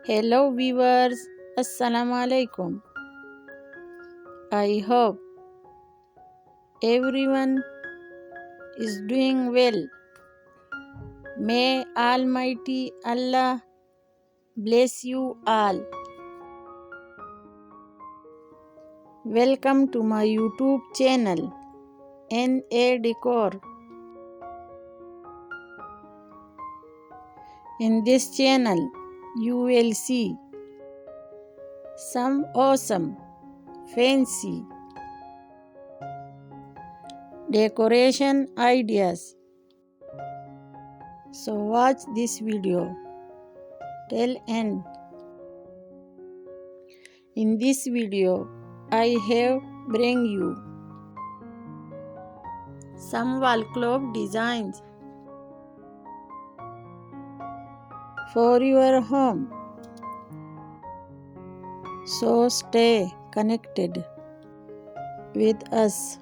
Hello viewers, Assalamu alaikum. I hope everyone is doing well. May Almighty Allah bless you all. Welcome to my YouTube channel, NA Decor. In this channel, you will see some awesome, fancy decoration ideas. So watch this video till end. In this video, I have bring you some wall clock designs for your home. So stay connected with us.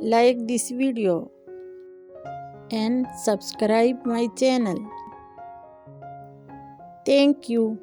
Like this video and subscribe my channel. Thank you.